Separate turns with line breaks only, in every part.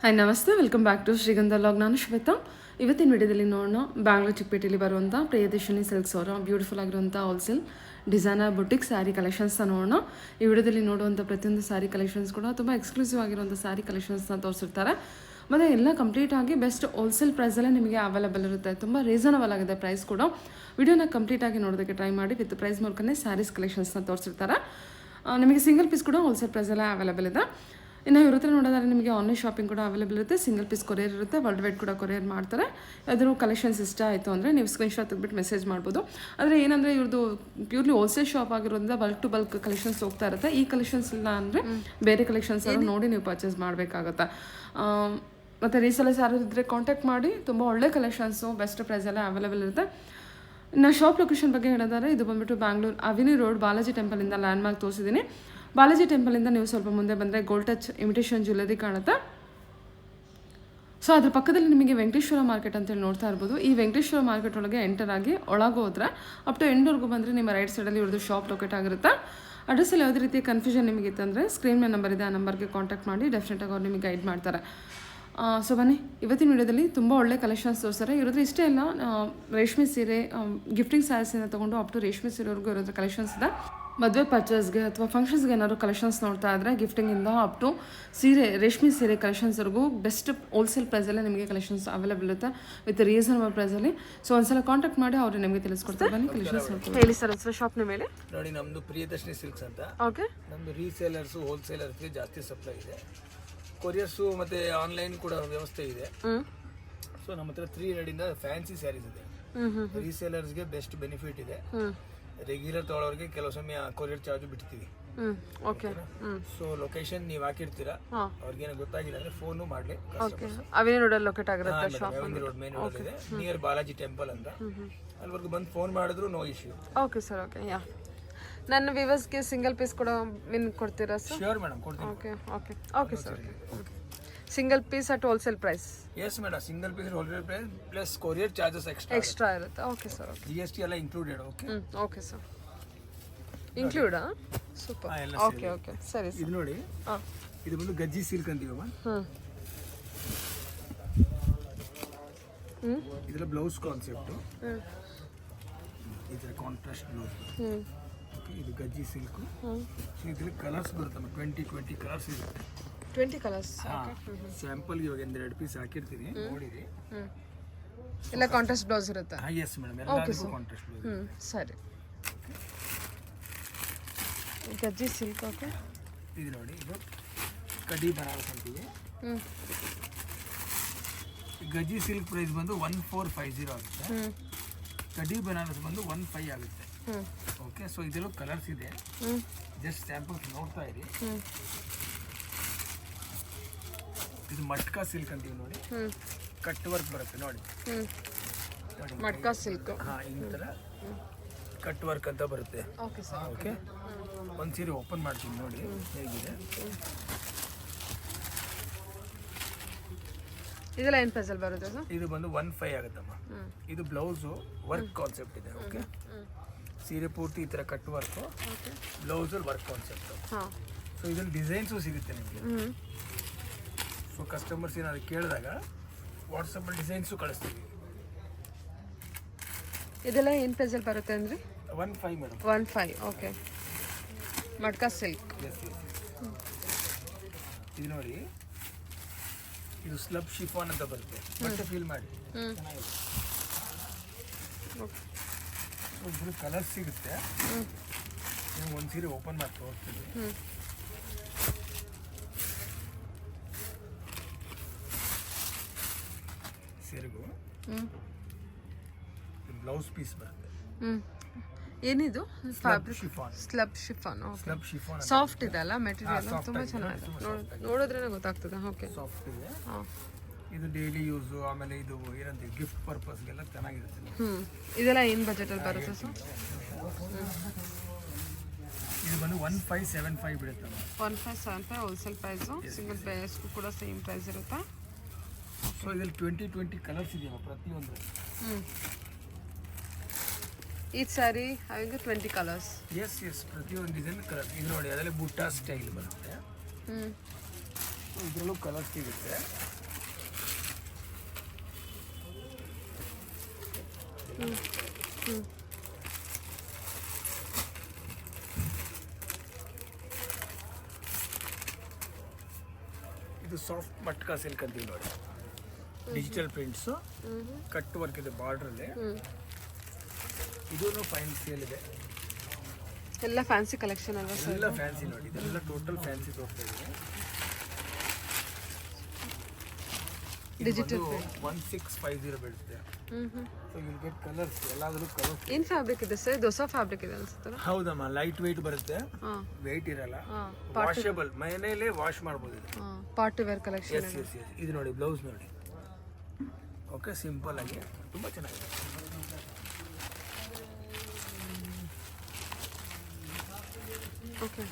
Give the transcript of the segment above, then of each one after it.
Hi ನಮಸ್ತೆ, welcome back to ಶ್ರೀಗಂಧ log. ನಾನು ಶ್ವೇತಾ. ಇವತ್ತಿನ ವಿಡಿಯೋದಲ್ಲಿ ನೋಡೋಣ ಬ್ಯಾಂಗ್ಳೂರ್ ಚಿಕ್ಕಪೇಟೆಯಲ್ಲಿ ಬರುವಂಥ ಪ್ರಿಯದರ್ಶಿನಿ ಸಿಲ್ಕ್ಸ್ ಅವರ ಬ್ಯೂಟಿಫುಲ್ ಆಗಿರುವಂಥ ಹೋಲ್ಸೇಲ್ ಡಿಸೈನರ್ ಬುಟಿಕ್ ಸ್ಯಾರಿ ಕಲೆಕ್ಷನ್ಸ್ನ ನೋಡೋಣ. ಈ ವಿಡಿಯೋದಲ್ಲಿ ನೋಡುವಂಥ ಪ್ರತಿಯೊಂದು ಸ್ಯಾರಿ ಕಲೆಕ್ಷನ್ಸ್ ಕೂಡ ತುಂಬ ಎಕ್ಸ್ಕ್ಲೂಸಿವ್ ಆಗಿರುವಂಥ ಸ್ಯಾರಿ ಕಲೆಕ್ಷನ್ಸ್ನ ತೋರಿಸಿರ್ತಾರೆ. ಮತ್ತು ಎಲ್ಲ ಕಂಪ್ಲೀಟಾಗಿ ಬೆಸ್ಟ್ ಹೋಲ್ಸೇಲ್ ಪ್ರೈಸಲ್ಲೇ ನಿಮಗೆ ಅವೈಲೇಬಲ್ ಇರುತ್ತೆ. ತುಂಬ ರೀಸನಬಲ್ ಆಗಿದೆ ಪ್ರೈಸ್ ಕೂಡ. ವಿಡಿಯೋನ ಕಂಪ್ಲೀಟಾಗಿ ನೋಡೋದಕ್ಕೆ ಟ್ರೈ ಮಾಡಿ. ವಿತ್ ಪ್ರೈಸ್ ಮೂಲಕನೇ ಸ್ಯಾರೀಸ್ ಕಲೆಕ್ಷನ್ಸ್ನ ತೋರಿಸಿರ್ತಾರೆ. ನಿಮಗೆ ಸಿಂಗಲ್ ಪೀಸ್ ಕೂಡ ಹೋಲ್ಸೇಲ್ ಪ್ರೈಸಲ್ಲೇ ಅವೈಲೇಬಲ್ ಇದೆ. ಇನ್ನು ಇವ್ರ ಹತ್ರ ನೋಡೋದಾದ್ರೆ ನಿಮಗೆ ಆನ್ಲೈನ್ ಶಾಪಿಂಗ್ ಕೂಡ ಅವೈಲೇಬಲ್ ಇರುತ್ತೆ. ಸಿಂಗಲ್ ಪೀಸ್ ಕೊರಿಯರ್ ಇರುತ್ತೆ, ವರ್ಲ್ಡ್ ವೈಡ್ ಕೂಡ ಕೊರಿಯರ್ ಮಾಡ್ತಾರೆ. ಅದ್ರ ಕಲೆಕ್ಷನ್ಸ್ ಇಷ್ಟ ಆಯಿತು ಅಂದರೆ ನೀವು ಸ್ಕ್ರೀನ್ಶಾಟ್ ತೆಗೆದ್ಬಿಟ್ಟು ಮೆಸೇಜ್ ಮಾಡ್ಬೋದು. ಆದರೆ ಏನಂದರೆ ಇವ್ರದ್ದು ಪ್ಯೂರ್ಲಿ ಹೋಲ್ಸೇಲ್ ಶಾಪ್ ಆಗಿರೋದ್ರಿಂದ ಬಲ್ಕ್ ಟು ಬಲ್ಕ್ ಕಲೆಕ್ಷನ್ಸ್ ಹೋಗ್ತಾ ಇರುತ್ತೆ. ಈ ಕಲೆಕ್ಷನ್ಸ್ ಇಲ್ಲ ಅಂದರೆ ಬೇರೆ ಕಲೆಕ್ಷನ್ಸ್ ಎಲ್ಲ ನೋಡಿ ನೀವು ಪರ್ಚೇಸ್ ಮಾಡಬೇಕಾಗುತ್ತೆ. ಮತ್ತು ರೀಸೆಲ್ಲರ್ಸ್ ಯಾರು ಇದ್ದರೆ ಕಾಂಟ್ಯಾಕ್ಟ್ ಮಾಡಿ. ತುಂಬ ಒಳ್ಳೆ ಕಲೆಕ್ಷನ್ಸು ಬೆಸ್ಟ್ ಪ್ರೈಸೆಲ್ಲ ಅವೈಲೇಬಲ್ ಇರುತ್ತೆ. ಇನ್ನು ಶಾಪ್ ಲೊಕೇಶನ್ ಬಗ್ಗೆ ಹೇಳಿದರೆ ಇದು ಬಂದುಬಿಟ್ಟು ಬ್ಯಾಂಗ್ಳೂರ್ ಅವಿನಿ ರೋಡ್ ಬಾಲಾಜಿ ಟೆಂಪಲಿಂದ ಲ್ಯಾಂಡ್ ಮಾರ್ಕ್ ತೋರಿಸಿದ್ದೀನಿ. ಬಾಲಾಜಿ ಟೆಂಪಲಿಂದ ನೀವು ಸ್ವಲ್ಪ ಮುಂದೆ ಬಂದರೆ ಗೋಲ್ಡ್ ಟಚ್ ಇಮಿಟೇಷನ್ ಜ್ಯುವೆಲರಿ ಕಾಣುತ್ತೆ. ಸೊ ಅದ್ರ ಪಕ್ಕದಲ್ಲಿ ನಿಮಗೆ ವೆಂಕಟೇಶ್ವರ ಮಾರ್ಕೆಟ್ ಅಂತೇಳಿ ನೋಡ್ತಾ ಇರ್ಬೋದು. ಈ ವೆಂಕಟೇಶ್ವರ ಮಾರ್ಕೆಟ್ ಒಳಗೆ ಎಂಟರ್ ಆಗಿ ಒಳಗೆ ಹೋದ್ರೆ ಅಪ್ ಟು ಎಂಡ್ವರೆಗೂ ಬಂದರೆ ನಿಮ್ಮ ರೈಟ್ ಸೈಡಲ್ಲಿ ಇವ್ರದ್ದು ಶಾಪ್ ಲೊಕೇಟ್ ಆಗಿರುತ್ತೆ. ಅಡ್ರೆಸ್ಸಲ್ಲಿ ಯಾವುದೇ ರೀತಿ ಕನ್ಫ್ಯೂಷನ್ ನಿಮಗಿತ್ತಂದರೆ ಸ್ಕ್ರೀನ್ ಮೇಲೆ ನಂಬರ್ ಇದೆ, ಆ ನಂಬರ್ಗೆ ಕಾಂಟ್ಯಾಕ್ಟ್ ಮಾಡಿ. ಡೆಫಿನೆಟಾಗಿ ಅವ್ರು ನಿಮಗೆ ಗೈಡ್ ಮಾಡ್ತಾರೆ. ಸೊ ಬನ್ನಿ, ಇವತ್ತಿನ ವಿಡಿಯೋದಲ್ಲಿ ತುಂಬ ಒಳ್ಳೆ ಕಲೆಕ್ಷನ್ಸ್ ತೋರಿಸ್ತಾರೆ. ಇರೋದ್ರ ಇಷ್ಟೇ ಇಲ್ಲ, ರೇಷ್ಮೆ ಸೀರೆ, ಗಿಫ್ಟಿಂಗ್ ಸ್ಯಾರೀಸಿಂದ ತೊಗೊಂಡು ಅಪ್ ಟು ರೇಷ್ಮೆ ಸೀರೆವರೆಗೂ ಇರೋದ್ರ ಕಲೆಕ್ಷನ್ಸ್ ಇದೆ. ಮದುವೆ ಪರ್ಚೇಸ್ಗೆ ಅಥವಾ ಫಂಕ್ಷನ್ಸ್ಗೆ ಏನಾದ್ರು ಕಲೆಕ್ಷನ್ಸ್ ನೋಡ್ತಾ ಇದ್ದರೆ ಗಿಫ್ಟಿಂಗಿಂದ ಅಪ್ ಟು ಸೀರೆ, ರೇಷ್ಮೆ ಸೀರೆ ಕಲೆಕ್ಷನ್ಸ್ವರೆಗೂ ಬೆಸ್ಟ್ ಹೋಲ್ಸೇಲ್ ಪ್ರೈಸಲ್ಲೇ ನಿಮಗೆ ಕಲೆಕ್ಷನ್ಸ್ ಅವೈಲೇಬಲ್ ಇರುತ್ತೆ ವಿತ್ ರೀಸನಬಲ್ ಪ್ರೈಸಲ್ಲಿ. ಸೊ ಒಂದ್ಸಲ ಕಾಂಟ್ಯಾಕ್ಟ್ ಮಾಡಿ ಅವರು ನಿಮಗೆ ತಿಳಿಸ್ಕೊಡ್ತಾರೆ. ಬನ್ನಿ ಕಲೆಕ್ಷನ್ಸ್ ನೋಡ್ತೀವಿ. ಹೇಳಿ ಸರ್, ಹೆಸರು ಶಾಪ್ನ ಮೇಲೆ
ನೋಡಿ. ನಮ್ಮದು ಪ್ರಿಯದರ್ಶಿನಿ ಸಿಲ್ಕ್ಸ್ ಅಂತ.
ಓಕೆ.
ನಮ್ಮದು ರೀಸೇಲರ್ಸು ಹೋಲ್ಸೇಲರ್ಸ್ಗೆ ಜಾಸ್ತಿ ಸಪ್ಲೈ ಇದೆ. ಕೊರಿಯರ್ಸು ಮತ್ತು ಆನ್ಲೈನ್ ಕೂಡ ವ್ಯವಸ್ಥೆ ಇದೆ. ಸೊ ನಮ್ಮ ಹತ್ರ 3 ರೇಡಿಂದ ಫ್ಯಾನ್ಸಿ ಸ್ಯಾರೀಸ್ ಇದೆ. ರೀಸೇಲರ್ಸ್ಗೆ ಬೆಸ್ಟ್ ಬೆನಿಫಿಟ್ ಇದೆ. ರೆಗ್ಯುಲರ್ ತೊಗೊಳೋರಿಗೆ ಕೆಲವು ಸಮಯ ಕೊರಿಯರ್ ಚಾರ್ಜ್ ಬಿಡ್ತೀವಿ.
ಓಕೆ.
ಸೊ ಲೊಕೇಶನ್ ನೀವು ಹಾಕಿರ್ತೀರಾ, ಅವ್ರಿಗೇನು ಗೊತ್ತಾಗಿಲ್ಲ ಅಂದ್ರೆ ಫೋನು ಮಾಡಲಿ.
ಅವಿನಿ ರೋಡಲ್ಲಿ ಲೊಕೇಟ್ ಆಗಿರುತ್ತೆ shop.
Avenue Road main road ಇದೆ, ನಿಯರ್ ಬಾಲಾಜಿ ಟೆಂಪಲ್ ಅಂತ. ಅಲ್ಲಿವರೆಗೂ ಬಂದು ಫೋನ್ ಮಾಡಿದ್ರು no issue.
Okay sir. Okay. Ya, ನನ್ನ ವ್ಯೂವರ್ಸ್ಗೆ ಸಿಂಗಲ್ ಪೀಸ್ ಕೂಡ ವಿನ್ ಕೊಡ್ತೀರಾ ಸರ್?
ಶ್ಯೂರ್ ಮೇಡಮ್, ಕೊಡ್ತೀನಿ.
Okay okay okay sir. Single piece at wholesale price?
Yes madam, single piece wholesale price plus courier charges
extra ಇರುತ್ತೆ. Okay sir. Okay.
GST ಎಲ್ಲ included. Okay.
Okay sir. ಇನ್ಕ್ಲೂಡಾ? Super. Okay okay ಸರಿ sir.
ಇದು ನೋಡಿ, ಇದು ಬಂದು ಗಜ್ಜಿ silk ಅಂತೀವಮ್ಮ. ಇದರ blouse concept ಇದರ ಕಾಂಟ್ರಾಸ್ಟ್ ಬ್ಲೌಸ್. ಓಕೆ, ಇದು ಗಜ್ಜಿ ಸಿಲ್ಕು. ಸೊ ಇದರಲ್ಲಿ ಕಲರ್ಸ್ ಬರುತ್ತಮ್ಮ, 20 ಕಲರ್ಸ್ ಇರುತ್ತೆ.
20 ಕಲರ್ಸ್.
ಸ್ಯಾಂಪಲ್ಗೆ ಇವಾಗ 2 ಪೀಸ್ ಹಾಕಿರ್ತೀನಿ, ನೋಡಿರಿ.
ಎಲ್ಲ ಕಾಂಟ್ರಾಸ್ಟ್ ಬ್ಲೌಸ್ ಇರುತ್ತೆ?
ಎಸ್ ಮೇಡಮ್, ಎಲ್ಲದಕ್ಕೂ ಕಾಂಟ್ರಾಸ್ಟ್ ಬ್ಲೌಸ್.
ಸರಿ. ಗಜ್ಜಿ ಸಿಲ್ಕ್. ಓಕೆ.
ಇದು ನೋಡಿ, ಇದು ಕಡಿ ಬನಾರಸ್ ಅಂತೀವಿ. ಗಜ್ಜಿ ಸಿಲ್ಕ್ ಪ್ರೈಸ್ ಬಂದು 1450 ಆಗುತ್ತೆ. ಕಡಿ ಬನಾರಸ್ ಬಂದು 15 ಆಗುತ್ತೆ. ಓಕೆ. ಸೊ ಇದರಲ್ಲೂ ಕಲರ್ಸ್ ಇದೆ, ಜಸ್ಟ್ ಸ್ಯಾಂಪಲ್ಸ್ ನೋಡ್ತಾ ಇರಿ. ಇದು ಮಟ್ಕಾ ಸಿಲ್ಕ್ ಅಂತೀವಿ ನೋಡಿ, ಕಟ್ ವರ್ಕ್ ಬರುತ್ತೆ ನೋಡಿ.
ಮಟ್ಕಾ ಸಿಲ್ಕ್.
ಈ ಥರ ಕಟ್ ವರ್ಕ್ ಅಂತ ಬರುತ್ತೆ.
Okay sir.
ಓಕೆ, ಒಂದು ಸೀರೆ ಓಪನ್ ಮಾಡ್ತೀನಿ ನೋಡಿ ಹೇಗಿದೆ.
ಇದೆಲ್ಲ ಏನು ಪ್ರೈಸಲ್ಲಿ ಬರುತ್ತೆ ಸರ್?
ಇದು ಬಂದು 15 ಆಗುತ್ತಮ್ಮ. ಇದು ಬ್ಲೌಸು ವರ್ಕ್ ಕಾನ್ಸೆಪ್ಟ್ ಇದೆ. ಓಕೆ, ಸೀರೆ ಪೂರ್ತಿ ಈ ಥರ ಕಟ್ ವರ್ಕು, ಬ್ಲೌಸಲ್ಲಿ ವರ್ಕ್ ಕಾನ್ಸೆಪ್ಟು. ಸೊ ಇದರಲ್ಲಿ ಡಿಸೈನ್ಸು ಸಿಗುತ್ತೆ ನಿಮಗೆ. ಸೊ ಕಸ್ಟಮರ್ಸ್ ಏನಾದ್ರು ಕೇಳಿದಾಗ ವಾಟ್ಸಪ್ಪಲ್ಲಿ ಡಿಸೈನ್ಸು ಕಳಿಸ್ತೀವಿ.
ಇದೆಲ್ಲ ಏನು ಪ್ರೈಸಲ್ಲಿ ಬರುತ್ತೆ ಅಂದರೆ?
15 ಮೇಡಮ್.
15. ಓಕೆ. ಮಟ್ಕಾ ಸಿಲ್ಕ್.
ಇದು ನೋಡಿ, ಇದು ಸ್ಲಬ್ ಶಿಫಾನ್ ಅಂತ ಬರುತ್ತೆ. ಬಟ್ಟೆ ಫೀಲ್ ಮಾಡಿ, ಚೆನ್ನಾಗಿದೆ. ಒಬ್ಬರು ಕಲರ್ ಸಿಗುತ್ತೆ. ನೀವು ಒಂದು ಸೀರೆ ಓಪನ್ ಮಾಡಿ ತೋರಿಸ್ತೀನಿ. ಸೀರೆಗೂ ಬ್ಲೌಸ್ ಪೀಸ್ ಬರುತ್ತೆ.
ಏನಿದು? Fabric
chiffon.
Slub chiffon.
Slub chiffon
soft ಇದೆ ಅಲ್ಲ ಮೆಟೀರಿಯಲ್? ತುಂಬ ಚೆನ್ನಾಗಿದೆ, ನೋಡಿದ್ರೇನೆ ಗೊತ್ತಾಗ್ತದೆ. ಓಕೆ.
ಸಾಫ್ಟ್ ಇದೆ. ಇದು ಡೈಲಿ ಯೂಸು, ಆಮೇಲೆ ಇದು ಏನಂತೀವಿ ಗಿಫ್ಟ್ ಪರ್ಪಸ್ಗೆಲ್ಲ ಚೆನ್ನಾಗಿರುತ್ತೆ.
ಇದೆಲ್ಲ ಏನು ಬಜೆಟಲ್ಲಿ ಬರುತ್ತೆ ಸರ್?
ಇದು ಬಂದು 1575 ಬಿಡುತ್ತೆ.
1575 ಹೋಲ್ಸೇಲ್ ಪ್ರೈಸು. ಸಿಂಗಲ್ ಪ್ರೈಸ್ಗೂ ಕೂಡ ಸೇಮ್ ಪ್ರೈಸ್ ಇರುತ್ತೆ.
ಸೊ ಇದರಲ್ಲಿ 20 ಕಲರ್ಸ್ ಇದೆಯಲ್ಲ ಪ್ರತಿಯೊಂದು.
Each sari having 20 colours.
Yes ಪ್ರತಿಯೊಂದು ಡಿಸೈನ್ ಕಲರ್. ಇದು ನೋಡಿ, ಅದರಲ್ಲಿ ಬುಟ್ಟ ಸ್ಟೈಲ್ ಬರುತ್ತೆ. ಇದರಲ್ಲೂ ಕಲರ್ ಸಿಗುತ್ತೆ. ಇದು ಸಾಫ್ಟ್ ಮಟ್ಕಾ ಸಿಲ್ಕ್ ಅಂತೀವಿ ನೋಡಿ, ಡಿಜಿಟಲ್ ಪ್ರಿಂಟ್ಸು, ಕಟ್ ವರ್ಕ್ ಇದೆ ಬಾರ್ಡ್ರಲ್ಲಿ. ಇದೂ ಫೈನ್ ಸೇಲ್ ಇದೆ.
ಎಲ್ಲ ಫ್ಯಾನ್ಸಿ ಕಲೆಕ್ಷನ್ ಅಲ್ವಾ ಸರ್?
ಎಲ್ಲ ಫ್ಯಾನ್ಸಿ ನೋಡಿ, ಇದೆಲ್ಲ ಟೋಟಲ್ ಫ್ಯಾನ್ಸಿ ತೋರಿಸ್ತಾ ಇದೆ.
ಡಿಜಿಟಲ್
1650 ಬೀಳುತ್ತೆ. ಸೊ ವಿಲ್ ಗೆಟ್ ಕಲರ್ಸ್, ಎಲ್ಲಾದರೂ ಕಲರ್ಸ್.
ಏನು ಫ್ಯಾಬ್ರಿಕ್ ಇದೆ ಸರ್? ದೋಸಾ ಫ್ಯಾಬ್ರಿಕ್ ಇದೆ ಅನ್ಸುತ್ತಲ್ಲ?
ಹೌದಮ್ಮ, ಲೈಟ್ ವೆಯ್ಟ್ ಬರುತ್ತೆ, ವೆಯ್ಟ್ ಇರಲ್ಲ, ವಾಷಬಲ್, ಮನೆಯಲ್ಲೇ ವಾಶ್ ಮಾಡ್ಬೋದು ಇದು.
Party wear collection.
Yes yes yes. ಇದು ನೋಡಿ ಬ್ಲೌಸ್ ನೋಡಿ, ಓಕೆ, ಸಿಂಪಲ್ ಆಗಿ ತುಂಬ ಚೆನ್ನಾಗಿದೆ.
ಓಕೆ.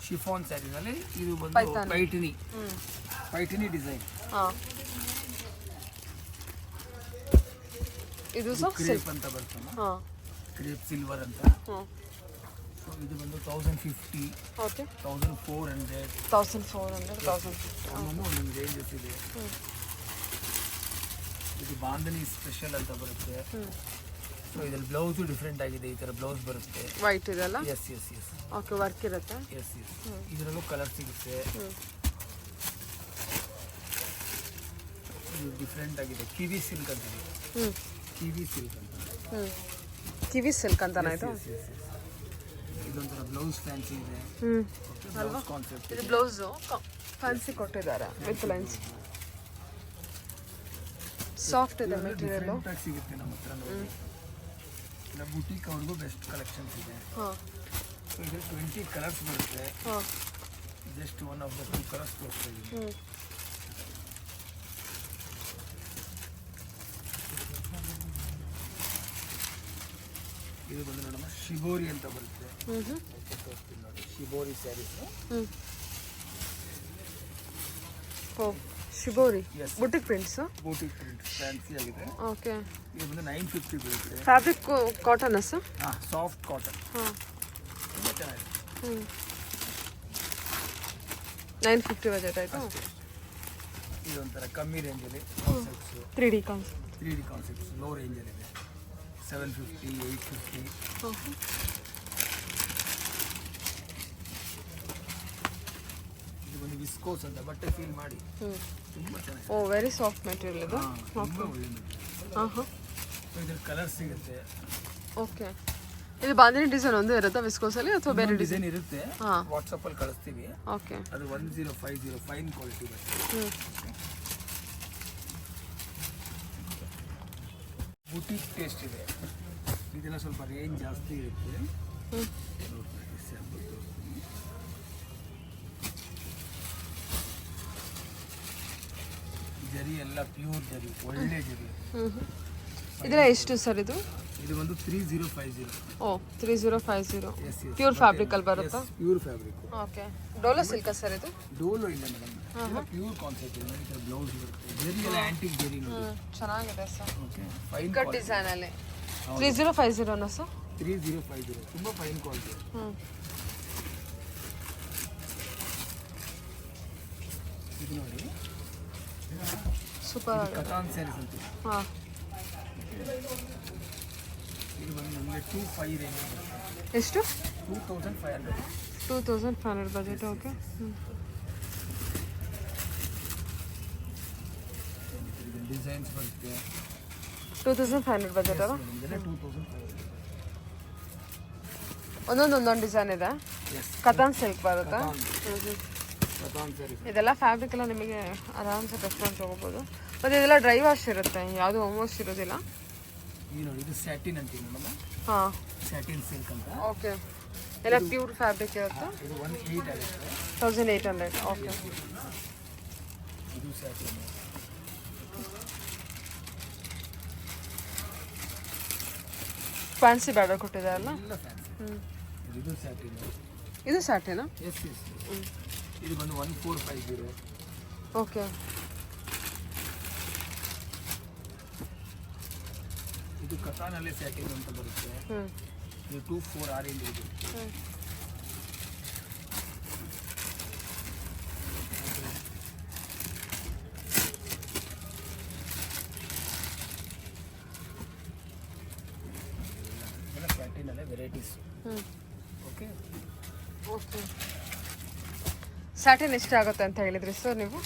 ಶಿಫಾನ್ ಸ್ಯಾರಿನಲ್ಲಿ ಇದು ಬಂದು ಪೈಠಿನಿ ಡಿಸೈನ್.
ಇದು
ಕ್ರೇಪ್ ಅಂತ ಬರ್ತಮ್ಮ, ಕ್ರೇಪ್ ಸಿಲ್ವರ್ ಅಂತ. ಸೊ ಇದು ಬಂದು 1050,
ಓಕೆ,
1400,
1000
ಒಂದೊಂದು ರೇಂಜಸ್ ಇದೆ. ಇದು ಬಾಂಧನಿ ಸ್ಪೆಷಲ್ ಅಂತ ಬರುತ್ತೆ. ಸೊ ಇದ್ರಲ್ಲಿ ಬ್ಲೌಸು ಡಿಫ್ರೆಂಟ್ ಆಗಿದೆ, ಈ ಥರ ಬ್ಲೌಸ್ ಬರುತ್ತೆ.
ವೈಟ್ ಇದೆಲ್ಲ?
Yes yes yes.
Okay, work ಇರುತ್ತೆ.
Yes yes. ಇದರಲ್ಲೂ ಕಲರ್ ಸಿಗುತ್ತೆ. ಇದು ಡಿಫ್ರೆಂಟ್ ಆಗಿದೆ, ಕಿವಿ ಸಿಲ್ಕ್ ಅಂತ ಇದೆ. ಕಿವಿ ಸಿಲ್ಕ್ ಅಂತ.
ಕಿವಿ ಸಿಲ್ಕ್ ಅಂತಾನೆ ಇದು?
ಇದೊಂಥರ ಬ್ಲೌಸ್ ಫ್ಯಾನ್ಸಿ ಇದೆ. Blouse concept.
ಇದು ಬ್ಲೌಸ್ ಫ್ಯಾನ್ಸಿ ಕೊಟ್ಟಿದ್ದಾರೆ ವಿತ್ ಲೈನ್ಸ್. ಸಾಫ್ಟ್ ಇದೆ ಮೆಟೀರಿಯಲ್.
ಸಿಗುತ್ತೆ ನಮ್ಮ ಹತ್ರ ನೋಡಿ. ಬುಟೀಕ್ ಅವ್ರಿಗೂ ಬೆಸ್ಟ್ ಕಲೆಕ್ಷನ್ಸ್ ಇದೆ. ಸೊ ಇದು 20 ಕಲರ್ಸ್ ಬರುತ್ತೆ. Just one of the 2 colours ತೋರಿಸ್ತಾ ಇದ್ದೀನಿ. ಇದು ಬಂದು ನೋಡಮ್ಮ, ಶಿಬೋರಿ ಅಂತ ಬರುತ್ತೆ. ತೋರಿಸ್ತೀನಿ ನೋಡಿ, shibori sarees.
Shibori boutique prints.
Boutique print fancy ಆಗಿದೆ.
ಓಕೆ.
ಇದು ಬಂದು 950 ಬೀಳುತ್ತೆ.
Fabric cotton sir?
Soft cotton. ತುಂಬ ಚೆನ್ನಾಗಿದೆ.
950 ಬಜೆಟ್ ಆಯಿತು.
ಇದೊಂಥರ ಕಮ್ಮಿ ರೇಂಜಲ್ಲಿ concepts,
3D concept.
3D concepts low ರೇಂಜಲ್ಲಿದೆ. 750, 850. ಇದು ಬಂದು ವಿಸ್ಕೋಸ್ ಅಂತ, ಬಟ್ಟೆ ಫೀಲ್ ಮಾಡಿ ತುಂಬ ಚೆನ್ನಾಗಿದೆ.
ಓ, ವೆರಿ ಸಾಫ್ಟ್ ಮೆಟೀರಿಯಲ್ ಇದು.
ತುಂಬ ಒಳ್ಳೆ ಮೆಟೀರಿಯಲ್. ಸೊ ಇದ್ರ ಕಲರ್ ಸಿಗುತ್ತೆ.
ಓಕೆ. ಇದು ಬಾಂದಿನಿ ಡಿಸೈನ್ ಒಂದು ಇರುತ್ತಾ ವಿಸ್ಕೋಸಲ್ಲಿ, ಅಥವಾ ಬೇರೆ
ಡಿಸೈನ್ ಇರುತ್ತೆ? ವಾಟ್ಸಪ್ಪಲ್ಲಿ ಕಳಿಸ್ತೀವಿ.
ಓಕೆ.
ಅದು 1050 ಫೈನ್ ಕ್ವಾಲಿಟಿ ಬರುತ್ತೆ. ಬುಟೀಕ್ ಟೇಸ್ಟ್ ಇದೆ. ಇದೆಲ್ಲ ಸ್ವಲ್ಪ ರೇಂಜ್ ಜಾಸ್ತಿ ಇರುತ್ತೆ. ಜರಿ ಎಲ್ಲ ಪ್ಯೂರ್ ಜರಿ, ಒಳ್ಳೆ ಜರಿ.
ಇದೆಲ್ಲ ಎಷ್ಟು ಸರ್ ಇದು?
ಇದು ಒಂದು 3050.
ಓ, 3050. ಪ್ಯೂರ್ ಫ್ಯಾಬ್ರಿಕ್ ಅಲ್ಲಿ ಬರುತ್ತಾ?
Pure fabric.
Okay. Dolo silk sir ಇದು?
ಡೋಲೋ ಇಲ್ಲ ಮೇಡಮ್, ಪ್ಯೂರ್ ಕಾನ್ಸೆಪ್ಟ್ ಇದೆ. ಇದರ ಬ್ಲೌಸ್ ಬರುತ್ತೆ, ಜರಿ ಎಲ್ಲ ಆಂಟಿಕ್ ಜರಿ ನೋಡಿ.
ಚೆನ್ನಾಗಿದೆ sir.
Okay, fine
cut design ಅಲ್ಲಿ 3050 ನಾ ಸರ್?
3050 ತುಂಬಾ ಫೈನ್ ಕ್ವಾಲಿಟಿ. ಇದು ನೋಡಿ,
ಸೂಪರ್.
ಕಟಾನ್ ಸ್ಯಾರೀಸ್ ಅಂತ. ಇದು ಬಂದು ನಮಗೆ 25 ರೇಂಜ್ ಬರುತ್ತೆ.
ಎಷ್ಟು?
2500.
2500 ಬಜೆಟ್. ಓಕೆ.
ಡಿಸೈನ್ಸ್ ಬರುತ್ತೆ.
2500 ಬಜೆಟ್ ಅಲ್ಲ?
ಇದೆಲ್ಲ 2500.
ಒಂದೊಂದು ಡಿಸೈನ್ ಇದೆ. ಕತಾನ್ ಸಿಲ್ಕ್ ಬರುತ್ತಾ?
ಕಟಾನ್ ಸ್ಯಾರೀಸ್.
ಇದೆಲ್ಲ ಫ್ಯಾಬ್ರಿಕ್ ಎಲ್ಲ ನಿಮಗೆ ಆರಾಮ್ಸೆ ರೆಸ್ಪಾನ್ಸ್ ಹೋಗ್ಬೋದು. ಮತ್ತು ಇದೆಲ್ಲ ಡ್ರೈ ವಾಶ್ ಇರುತ್ತೆ, ಯಾವುದು ಆಲ್ಮೋಸ್ಟ್ ಇರೋದಿಲ್ಲ.
ಈ ನೋಡಿ, ಇದು ಸ್ಯಾಟಿನ್ ಅಂತೀವಿ ಮೇಡಮ್. ಸ್ಯಾಟಿನ್ ಸಿಲ್ಕ್ ಅಂತ.
ಓಕೆ. ಎಲ್ಲ ಪ್ಯೂರ್ ಫ್ಯಾಬ್ರಿಕ್ ಇರುತ್ತೆ.
ಇದು 1800 ಆಗುತ್ತೆ.
1800. ಓಕೆ.
ಇದು ಸ್ಯಾಟಿನ್.
Fancy border ಕೊಟ್ಟಿದ್ದಾರಲ್ಲ?
ಎಲ್ಲ ಫ್ಯಾನ್ಸಿ. ಇದು ಸ್ಯಾಟಿನ್.
ಇದು ಸ್ಯಾಟಿನಾ?
S yes. ಇದು ಬಂದು 1450.
ಓಕೆ.
ಇದು ಕತಾನಲ್ಲಿ ಸ್ಯಾಟಿನ್ ಅಂತ ಬರುತ್ತೆ. ಇದು 24 ಆ ರೇಂಜ್ ಇದೆ. ವೆರೈಟೀಸ್. Okay
okay. ಸ್ಯಾಟಿನ್ ಎಷ್ಟಾಗುತ್ತೆ ಅಂತ ಹೇಳಿದ್ರಿ ಸರ್ ನೀವು?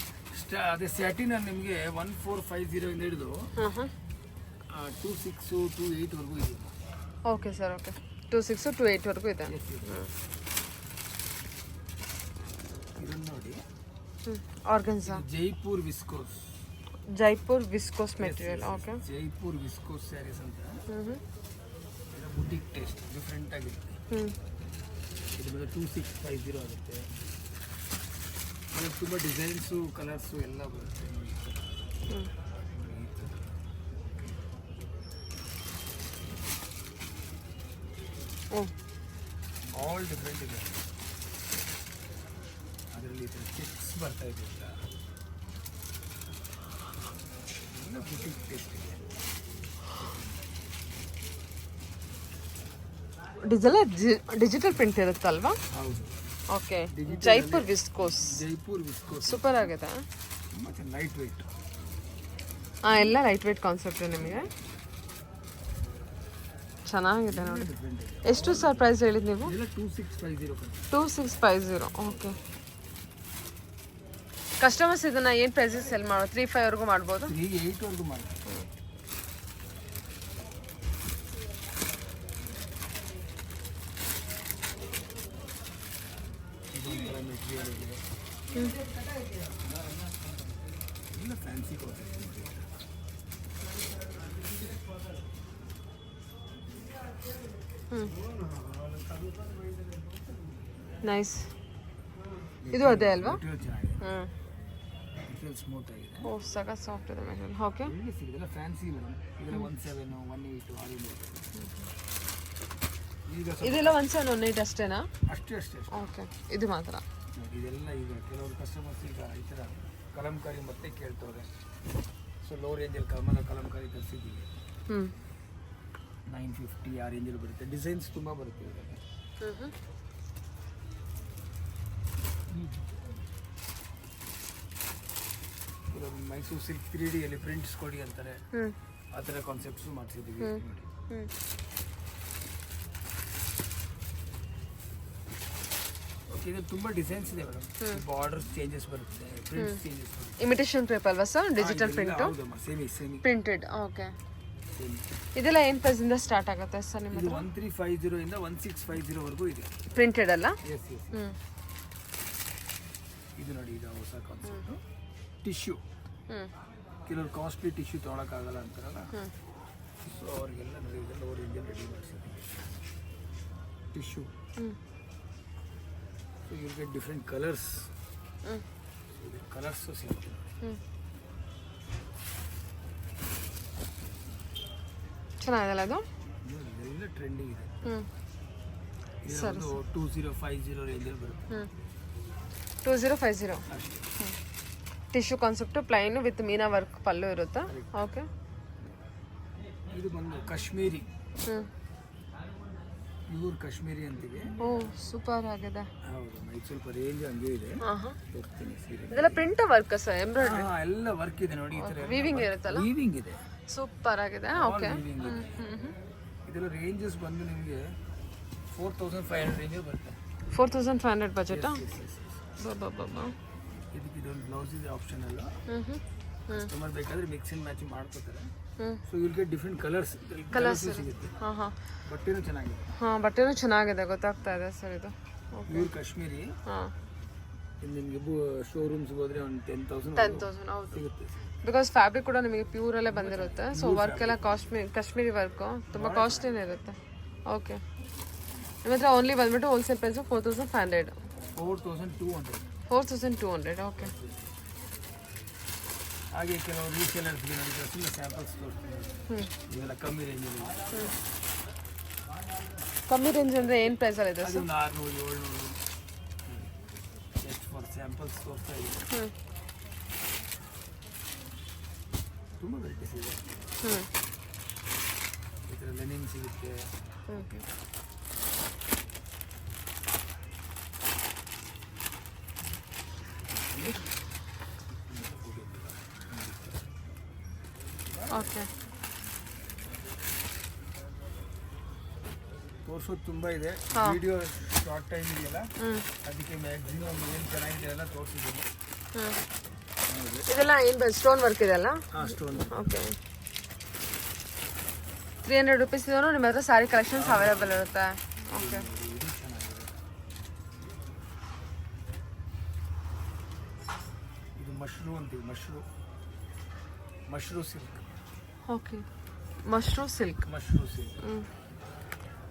ಅದೇ ಸ್ಯಾಟಿನ್ ನಿಮಗೆ 1450 ಇಂದ ಹಿಡಿದು 26 28 ವರೆಗೂ ಇದೆ.
Okay sir, okay. 26 to 8 ವರೆಗೂ ಇದೆ.
ಇದನ್ನು ನೋಡಿ,
organza,
Jaipur viscose.
Jaipur viscose material. Okay.
Jaipur viscose sarees ಅಂತ. ಬುಟಿಕ್ ಟೇಸ್ಟ್ ಡಿಫ್ರೆಂಟ್ ಆಗಿರುತ್ತೆ. ಇದು 2650 ಆಗುತ್ತೆ. ತುಂಬ ಡಿಸೈನ್ಸು ಕಲರ್ಸು ಎಲ್ಲ ಬರುತ್ತೆ ನೋಡಿ. ಆಲ್ ಡಿಫ್ರೆಂಟ್ ಇದೆ. ಅದರಲ್ಲಿ ಚೆಕ್ಸ್ ಬರ್ತಾ ಇದೆ, ಎಲ್ಲ ಬುಟಿಕ್ ಟೇಸ್ಟ್ ಇದೆ.
ಇದೆಲ್ಲ ಡಿಜಿಟಲ್ ಪ್ರಿಂಟ್ ಇರುತ್ತಲ್ವಾ?
ಹೌದು.
Okay. Jaipur viscose.
Jaipur viscose
super ಆಗಿದೆ.
ತುಂಬ ಲೈಟ್ ವೆಯ್ಟ್.
ಎಲ್ಲ ಲೈಟ್ ವೆಯ್ಟ್ ಕಾನ್ಸೆಪ್ಟ್ ನಿಮಗೆ. ಚೆನ್ನಾಗಿದೆ ನೋಡಿ. ಎಷ್ಟು ಸರ್ ಪ್ರೈಸ್ ಹೇಳಿದ್ದು ನೀವು? 2650. ಓಕೆ. ಕಸ್ಟಮರ್ಸ್ ಇದನ್ನ ಏನು ಪ್ರೈಸಸ್ ಸೆಲ್ ಮಾಡೋ? 3,500 ವರೆಗೂ ಮಾಡ್ಬೋದು?
3,800 ವರೆಗೂ ಮಾಡ್ಬೋದು. ಎಲ್ಲ ಫ್ಯಾನ್ಸಿ
ನೈಸ್. ಇದು ಅದೇ ಅಲ್ವಾ?
ಸ್ಮೂತ್ ಆಗಿದೆ.
ಓ, ಸಖತ್ ಸಾಫ್ಟ್ ಇದೆ ಮೆಟೀರಿಯಲ್. ಓಕೆ.
ಇದೆಲ್ಲ ಫ್ಯಾನ್ಸಿ ಮೇಡಮ್. ಇದೆಲ್ಲ 17 18 ಆ ರೇಂಜ್.
ಇದೆಲ್ಲ 1718 ಅಷ್ಟೇನಾ?
ಅಷ್ಟೇ.
ಓಕೆ. ಇದು ಮಾತ್ರ
ಇದೆಲ್ಲ. ಈಗ ಕೆಲವರು ಕಸ್ಟಮರ್ಸ್ ಈಗ ಈ ಥರ ಕಲಂಕಾರಿ ಮತ್ತೆ ಕೇಳ್ತವ್ರೆ. ಸೊ ಲೋ ರೇಂಜಲ್ಲಿ ಕಲಂಕಾರಿ ತರಿಸಿದ್ದೀವಿ. 950 ಆ ರೇಂಜಲ್ಲಿ ಬರುತ್ತೆ. ಡಿಸೈನ್ಸ್ ತುಂಬ ಬರುತ್ತೆ ಇದರಲ್ಲಿ. ಮೈಸೂರು ಸಿಲ್ಕ್ 3D ಅಲ್ಲಿ ಪ್ರಿಂಟ್ಸ್ ಕೊಡಿ ಅಂತಾರೆ. ಆ ಥರ ಕಾನ್ಸೆಪ್ಟ್ಸು ಮಾಡಿಸಿದ್ದೀವಿ ನೋಡಿ. ಓಕೆ. ಇದು ತುಂಬ ಡಿಸೈನ್ಸ್ ಇದೆ ಮೇಡಮ್. ಬಾರ್ಡರ್ಸ್ ಚೇಂಜಸ್ ಬರುತ್ತೆ, ಪ್ರಿಂಟ್ಸ್ ಚೇಂಜಸ್ ಬರುತ್ತೆ.
ಇಮಿಟೇಷನ್ ಪೇಪರ್ ಅಲ್ವಾ ಸರ್? ಡಿಜಿಟಲ್ ಪ್ರಿಂಟ್
ಸೇಮಿ
ಪ್ರಿಂಟೆಡ್. ಓಕೆ. ಇದೆಲ್ಲ ಏನು ಪ್ರೈಸಿಂದ ಸ್ಟಾರ್ಟ್ ಆಗುತ್ತೆ ಸರ್ ನಿಮ್ಮ?
1350 ಇಂದ 1650 ವರೆಗೂ ಇದೆ.
ಪ್ರಿಂಟೆಡ್ ಅಲ್ಲ?
ಎಸ್. ಇದು ನೋಡಿ, ಇದು ಹೊಸ ಕಾನ್ಸೆಪ್ಟು. ಟಿಶ್ಯೂ. ಕೆಲವರು ಕಾಸ್ಟ್ಲಿ ಟಿಶ್ಯೂ ತೊಗೊಳಕ್ಕಾಗಲ್ಲ ಅಂತಾರಲ್ಲ, ಸೊ ಅವ್ರಿಗೆಲ್ಲ ನೋಡಿ ಇದೆಲ್ಲ ರೇಂಜಲ್ಲಿ ರೆಡಿ ಮಾಡಿಸಿದ್ದೀವಿ tissue. So you get different colours. Colours ಸಿಗುತ್ತೆ.
ಚೆನ್ನಾಗಿದೆಲ್ಲ ಅದು?
ಇದೆಲ್ಲ ಟ್ರೆಂಡಿಂಗ್ ಇದೆ. ಇದೊಂದು 2050 ರೇಂಜಲ್ಲಿ ಬರುತ್ತೆ.
2050
ಅಷ್ಟೇ.
Tissue concept plain with meena work pallu ಇರುತ್ತಾ? ಓಕೆ.
ಇದು ಬಂದು ಕಾಶ್ಮೀರಿ, ಪ್ಯೂರ್ ಕಾಶ್ಮೀರಿ ಅಂತೀವಿ.
ಓ, ಸೂಪರ್ ಆಗಿದೆ.
ಹೌದು. ಇದು ಸ್ವಲ್ಪ ರೇಂಜ್ ಹಂಗೆ ಇದೆ.
ಇದೆಲ್ಲ ಪ್ರಿಂಟ್ ವರ್ಕ್ ಸರ್? ಎಂಬ್ರಾಯ್ಡ್ರಿ
ಎಲ್ಲ ವರ್ಕ್ ಇದೆ ನೋಡಿ. ಈ ತರ
ವೀವಿಂಗ್ ಇರುತ್ತಲ್ಲ?
ವೀವಿಂಗ್ ಇದೆ.
ಸೂಪರ್ ಆಗಿದೆ. ಓಕೆ.
ಇದರ ರೇಂಜಸ್ ಬಂದು ನಿಮಗೆ 4500 ರೇಂಜ್ ಬರುತ್ತೆ.
4500 ಬಜೆಟ್?
ಇದಕ್ಕೆ ಇದೊಂದು ಬ್ಲೌಸ್ ಇದೆ ಆಪ್ಷನಲ್. ಕಸ್ಟಮರ್ ಬೇಕಾದ್ರೆ ಮಿಕ್ಸ್ ಅಂಡ್ ಮ್ಯಾಚ್ ಮಾಡ್ಕೋತಾರೆ. So will get different colours ಸಿಗುತ್ತೆ. ಬಟ್ಟೆನೂ ಚೆನ್ನಾಗಿದೆ.
ಬಟ್ಟೆನೂ ಚೆನ್ನಾಗಿದೆ, ಗೊತ್ತಾಗ್ತಾ ಇದೆ ಸರ್. ಇದು
ಪ್ಯೂರ್ ಕಾಶ್ಮೀರಿ. ನಿಮಗೆ ಶೋರೂಮ್ಸ್ ಹೋದ್ರೆ ಒಂದು 10,000
ಹೌದು
ಸಿಗುತ್ತೆ.
ಬಿಕಾಸ್ ಫ್ಯಾಬ್ರಿಕ್ ಕೂಡ ನಿಮಗೆ ಪ್ಯೂರಲ್ಲೇ ಬಂದಿರುತ್ತೆ. ಸೊ ವರ್ಕ್ ಎಲ್ಲ ಕಾಶ್ಮೀರಿ ವರ್ಕು ತುಂಬ ಕಾಸ್ಟ್ಲಿನೇ ಇರುತ್ತೆ. ಓಕೆ. ನಿಮ್ಮ ಹತ್ರ ಓನ್ಲಿ ಬಂದ್ಬಿಟ್ಟು ಹೋಲ್ಸೇಲ್ ಪ್ರೈಸು 4500. 4200. ಓಕೆ.
ಹಾಗೆ ಕೆಲವು ರೀಸೇಲರ್ಸ್ಗೆ ನೋಡಿ ಸುಮ್ಮನೆ ಸ್ಯಾಂಪಲ್ಸ್ ತೋರಿಸ್ತೀನಿ. ಇವೆಲ್ಲ ಕಮ್ಮಿ ರೇಂಜಲ್ಲಿ.
ಕಮ್ಮಿ ರೇಂಜ್ ಅಂದರೆ ಏನು ಪ್ರೈಸಲ್ಲಿ ಇದೆ ಸರ್?
600 700 ಜಸ್ಟ್ ಫಾರ್ ಸ್ಯಾಂಪಲ್ಸ್ ತೋರಿಸ್ತಾ ಇದೆ. ತುಂಬ ವೆರೈಟೀಸ್ ಇದೆ. ಈ ಥರ ಲೆನಿನ್ ಸಿಗುತ್ತೆ.
ಓಕೆ.
ತೋರಿಸೋದು ತುಂಬ ಇದೆ, ವಿಡಿಯೋ ಶಾರ್ಟ್ ಟೈಮ್ ಇದೆಯಲ್ಲ ಅದಕ್ಕೆ ಮ್ಯಾಕ್ಸಿಮಮ್ ಏನು ಚೆನ್ನಾಗಿದೆ ಎಲ್ಲ ತೋರಿಸಿದ್ದೀನಿ.
ಇದೆಲ್ಲ ಏನು ಸ್ಟೋನ್ ವರ್ಕ್ ಇದೆಲ್ಲ?
ಹಾಂ, ಸ್ಟೋನ್.
ಓಕೆ, 300 rupees ಇದನ್ನು ನಿಮ್ಮ ಹತ್ರ ಸ್ಯಾರಿ ಕಲೆಕ್ಷನ್ಸ್ ಅವೈಲೇಬಲ್ ಇರುತ್ತೆ. ಓಕೆ,
ಇದು ಚೆನ್ನಾಗಿದೆ. ಇದು ಮಶ್ರೂ ಅಂತೀವಿ, mashru silk.
Okay, mashru silk.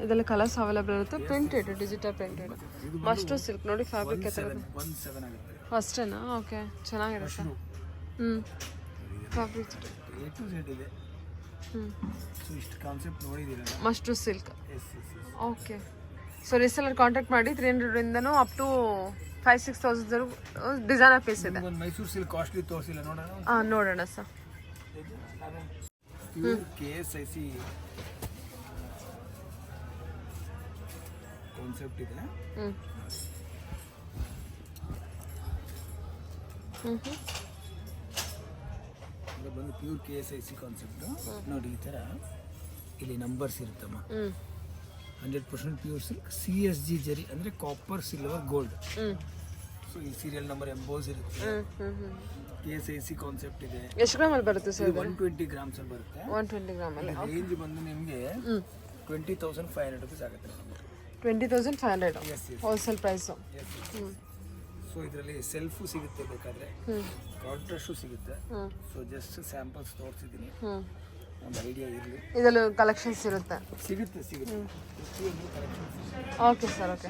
ಇದೆಲ್ಲ ಕಲರ್ಸ್ ಅವೈಲೇಬಲ್ ಇರುತ್ತೆ. Printed, digital printed mashru silk. ನೋಡಿ ಫ್ಯಾಬ್ರಿಕ್ ಯಾವ ಥರ
17 ಆಗುತ್ತೆ
ಅಷ್ಟೇನಾ? ಓಕೆ, ಚೆನ್ನಾಗಿರುತ್ತೆ. ಫ್ಯಾಬ್ರಿಕ್
A to Z ಇದೆ. ಸೊ ಇಷ್ಟು ಕಾನ್ಸೆಪ್ಟ್ ನೋಡಿದ್ದೀರಲ್ಲ,
mashru silk.
Yes.
Okay, so reseller contact ಮಾಡಿ 300 ಅಪ್ ಟು 5,000-6,000 ಡಿಸೈನರ್ ಪೀಸ್ ಇದೆ.
ಒಂದು ಮೈಸೂರು ಸಿಲ್ಕ್ ಕಾಸ್ಟ್ಲಿ ತೋರಿಸಿಲ್ಲ, ನೋಡೋಣ.
ನೋಡೋಣ ಸರ್.
ಪ್ಯೂರ್ KSIC ಕಾನ್ಸೆಪ್ಟ್ ಇದೆ. ಇದು ಬಂದು ಪ್ಯೂರ್ KSIC ಕಾನ್ಸೆಪ್ಟ್. ನೋಡಿ ಈ ಥರ ಇಲ್ಲಿ ನಂಬರ್ಸ್ ಇರುತ್ತಮ್ಮ. 100% ಪ್ಯೂರ್ ಸಿಲ್ಕ್, CSG ಜರಿ ಅಂದರೆ ಕಾಪರ್, ಸಿಲ್ವರ್, ಗೋಲ್ಡ್. ಸೊ ಈ ಸೀರಿಯಲ್ ನಂಬರ್ ಎಂಬೋಸ್ ಇರುತ್ತೆ. KSIC ಕಾನ್ಸೆಪ್ಟ್ ಇದೆ.
ಎಷ್ಟು ಗ್ರಾಮಲ್ಲಿ ಬರುತ್ತೆ ಸರ್?
120 ಗ್ರಾಮ್ಸ್ ಅಲ್ಲಿ ಬರುತ್ತೆ.
120 ಗ್ರಾಮಲ್ಲಿ
ರೇಂಜ್ ಬಂದು ನಿಮಗೆ 20,500 rupees ಆಗುತ್ತೆ.
20,500 ಹೋಲ್ಸೇಲ್ ಪ್ರೈಸು.
ಸೊ ಇದರಲ್ಲಿ ಸೆಲ್ಫು ಸಿಗುತ್ತೆ, ಬೇಕಾದರೆ ಕಾಂಟ್ರಾಸ್ಟು ಸಿಗುತ್ತೆ. ಸೊ ಜಸ್ಟ್ ಸ್ಯಾಂಪಲ್ಸ್ ತೋರಿಸಿದ್ದೀನಿ, ಒಂದು ಐಡಿಯಾ ಇರಲಿ.
ಇದರಲ್ಲಿ ಕಲೆಕ್ಷನ್ಸ್ ಇರುತ್ತೆ?
ಸಿಗುತ್ತೆ. ಪ್ರತಿಯೊಂದು ಕಲೆಕ್ಷನ್ಸ್.
Okay sir, okay.